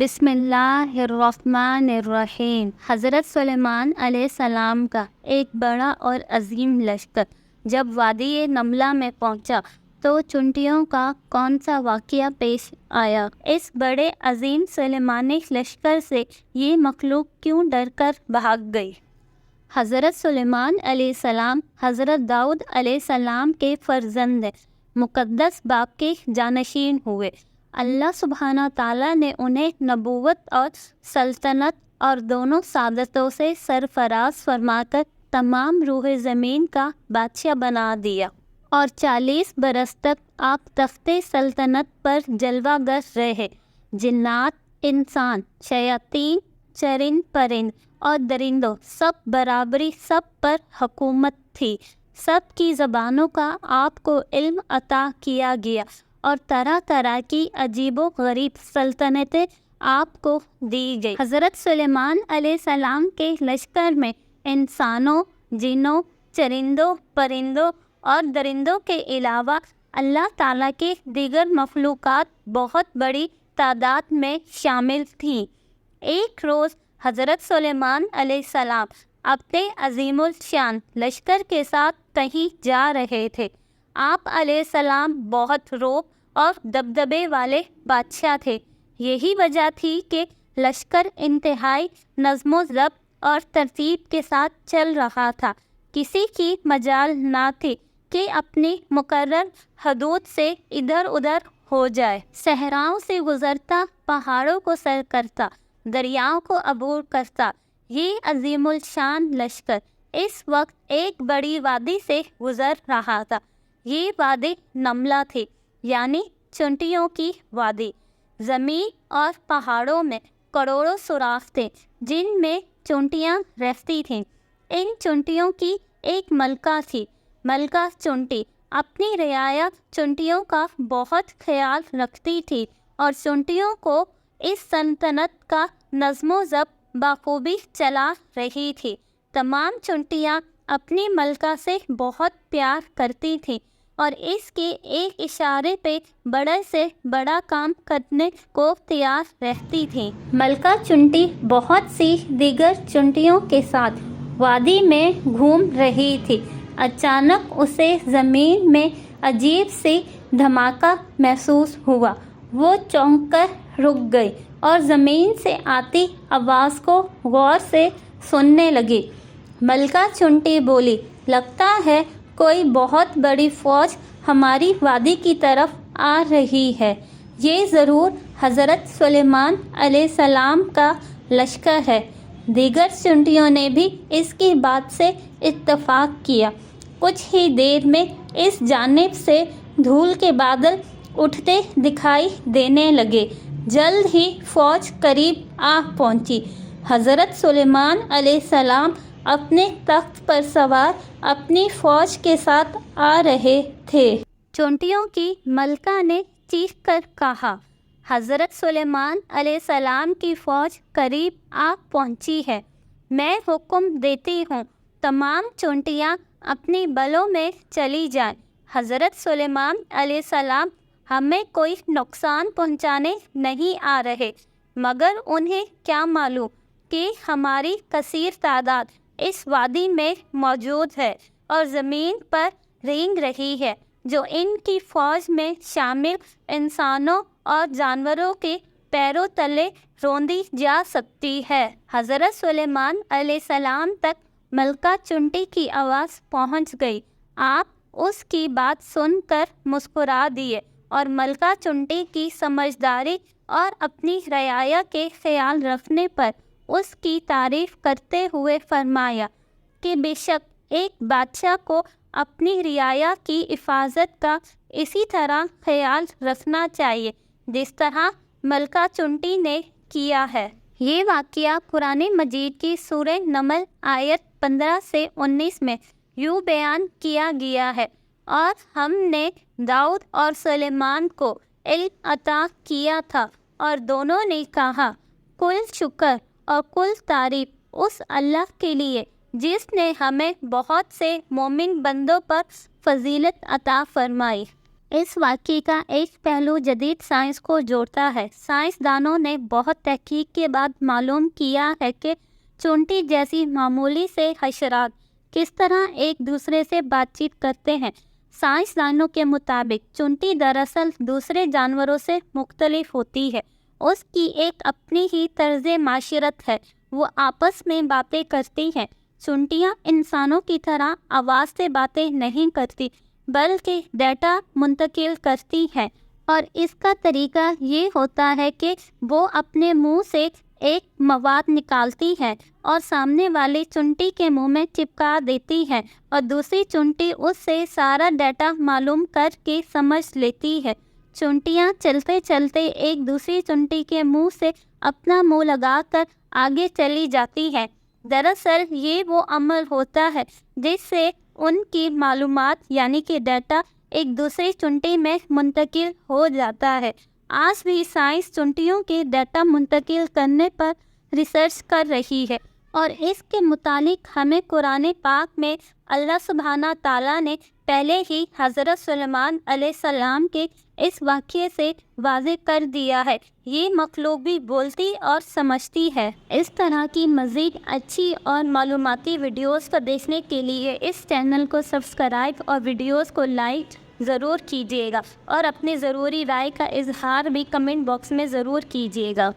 بسم اللہ الرحمن الرحیم۔ حضرت سلیمان علیہ السلام کا ایک بڑا اور عظیم لشکر جب وادی نملہ میں پہنچا تو چونٹیوں کا کون سا واقعہ پیش آیا؟ اس بڑے عظیم سلیمانی لشکر سے یہ مخلوق کیوں ڈر کر بھاگ گئی؟ حضرت سلیمان علیہ السلام حضرت داؤد علیہ السلام کے فرزند مقدس باپ کے جانشین ہوئے۔ اللہ سبحانہ تعالیٰ نے انہیں نبوت اور سلطنت اور دونوں سعادتوں سے سرفراز فرما کر تمام روح زمین کا بادشاہ بنا دیا، اور 40 برس تک آپ تخت سلطنت پر جلوہ گر رہے۔ جنات، انسان، شیاطین، چرند پرند اور درندوں سب برابری سب پر حکومت تھی۔ سب کی زبانوں کا آپ کو علم عطا کیا گیا اور طرح طرح کی عجیب و غریب سلطنتیں آپ کو دی گئی۔ حضرت سلیمان علیہ السلام کے لشکر میں انسانوں، جنوں، چرندوں، پرندوں اور درندوں کے علاوہ اللہ تعالیٰ کے دیگر مخلوقات بہت بڑی تعداد میں شامل تھیں۔ ایک روز حضرت سلیمان علیہ السلام اپنے عظیم الشان لشکر کے ساتھ کہیں جا رہے تھے۔ آپ علیہ السلام بہت رعب اور دبدبے والے بادشاہ تھے۔ یہی وجہ تھی کہ لشکر انتہائی نظم و ضبط اور ترتیب کے ساتھ چل رہا تھا۔ کسی کی مجال نہ تھی کہ اپنی مقرر حدود سے ادھر ادھر ہو جائے۔ صحراؤں سے گزرتا، پہاڑوں کو سر کرتا، دریاؤں کو عبور کرتا، یہ عظیم الشان لشکر اس وقت ایک بڑی وادی سے گزر رہا تھا۔ یہ وادی نملہ تھی، یعنی چونٹیوں کی وادی۔ زمین اور پہاڑوں میں کروڑوں سوراخ تھے جن میں چونٹیاں رہتی تھیں۔ ان چونٹیوں کی ایک ملکہ تھی۔ ملکہ چونٹی اپنی رعایا چونٹیوں کا بہت خیال رکھتی تھی اور چونٹیوں کو اس سلطنت کا نظم و ضبط بخوبی چلا رہی تھی۔ تمام چونٹیاں اپنی ملکہ سے بہت پیار کرتی تھیں اور اس کے ایک اشارے پہ بڑے سے بڑا کام کرنے کو تیار رہتی تھیں۔ ملکہ چونٹی بہت سی دیگر چونٹیوں کے ساتھ وادی میں گھوم رہی تھی۔ اچانک اسے زمین میں عجیب سی دھماکہ محسوس ہوا۔ وہ چونک کر رک گئی اور زمین سے آتی آواز کو غور سے سننے لگی۔ ملکہ چونٹی بولی، لگتا ہے کوئی بہت بڑی فوج ہماری وادی کی طرف آ رہی ہے۔ یہ ضرور حضرت سلیمان علیہ السلام کا لشکر ہے۔ دیگر چونٹیوں نے بھی اس کی بات سے اتفاق کیا۔ کچھ ہی دیر میں اس جانب سے دھول کے بادل اٹھتے دکھائی دینے لگے۔ جلد ہی فوج قریب آ پہنچی۔ حضرت سلیمان علیہ السلام اپنے تخت پر سوار اپنی فوج کے ساتھ آ رہے تھے۔ چونٹیوں کی ملکہ نے چیخ کر کہا، حضرت سلیمان علیہ السلام کی فوج قریب آ پہنچی ہے۔ میں حکم دیتی ہوں تمام چونٹیاں اپنی بلوں میں چلی جائیں۔ حضرت سلیمان علیہ السلام ہمیں کوئی نقصان پہنچانے نہیں آ رہے، مگر انہیں کیا معلوم کہ ہماری کثیر تعداد اس وادی میں موجود ہے اور زمین پر رینگ رہی ہے، جو ان کی فوج میں شامل انسانوں اور جانوروں کے پیروں تلے روندی جا سکتی ہے۔ حضرت سلیمان علیہ السلام تک ملکہ چونٹی کی آواز پہنچ گئی۔ آپ اس کی بات سن کر مسکرا دیے اور ملکہ چونٹی کی سمجھداری اور اپنی رعایا کے خیال رکھنے پر اس کی تعریف کرتے ہوئے فرمایا کہ بے شک ایک بادشاہ کو اپنی رعایا کی حفاظت کا اسی طرح خیال رکھنا چاہیے جس طرح ملکہ چونٹی نے کیا ہے۔ یہ واقعہ قرآن مجید کی سورہ نمل آیت 15 سے 19 میں یوں بیان کیا گیا ہے، اور ہم نے داؤد اور سلیمان کو علم عطا کیا تھا اور دونوں نے کہا، کل شکر اور کل تعریف اس اللہ کے لیے جس نے ہمیں بہت سے مومن بندوں پر فضیلت عطا فرمائی۔ اس واقعے کا ایک پہلو جدید سائنس کو جوڑتا ہے۔ سائنسدانوں نے بہت تحقیق کے بعد معلوم کیا ہے کہ چونٹی جیسی معمولی سے حشرات کس طرح ایک دوسرے سے بات چیت کرتے ہیں۔ سائنسدانوں کے مطابق چونٹی دراصل دوسرے جانوروں سے مختلف ہوتی ہے۔ اس کی ایک اپنی ہی طرز معاشرت ہے، وہ آپس میں باتیں کرتی ہیں۔ چونٹیاں انسانوں کی طرح آواز سے باتیں نہیں کرتی بلکہ ڈیٹا منتقل کرتی ہیں، اور اس کا طریقہ یہ ہوتا ہے کہ وہ اپنے منہ سے ایک مواد نکالتی ہے اور سامنے والی چونٹی کے منہ میں چپکا دیتی ہے، اور دوسری چونٹی اس سے سارا ڈیٹا معلوم کر کے سمجھ لیتی ہے۔ چونٹیاں چلتے چلتے ایک دوسری چونٹی کے منہ سے اپنا منہ لگا کر آگے چلی جاتی ہیں۔ دراصل یہ وہ عمل ہوتا ہے جس سے ان کی معلومات یعنی کہ ڈیٹا ایک دوسری چونٹی میں منتقل ہو جاتا ہے۔ آج بھی سائنس چونٹیوں کے ڈیٹا منتقل کرنے پر ریسرچ کر رہی ہے، اور اس کے متعلق ہمیں قرآن پاک میں اللہ سبحانہ تعالیٰ نے پہلے ہی حضرت سلیمان علیہ السلام کے اس واقعے سے واضح کر دیا ہے۔ یہ مخلوق بھی بولتی اور سمجھتی ہے۔ اس طرح کی مزید اچھی اور معلوماتی ویڈیوز کو دیکھنے کے لیے اس چینل کو سبسکرائب اور ویڈیوز کو لائک ضرور کیجیے گا، اور اپنی ضروری رائے کا اظہار بھی کمنٹ باکس میں ضرور کیجیے گا۔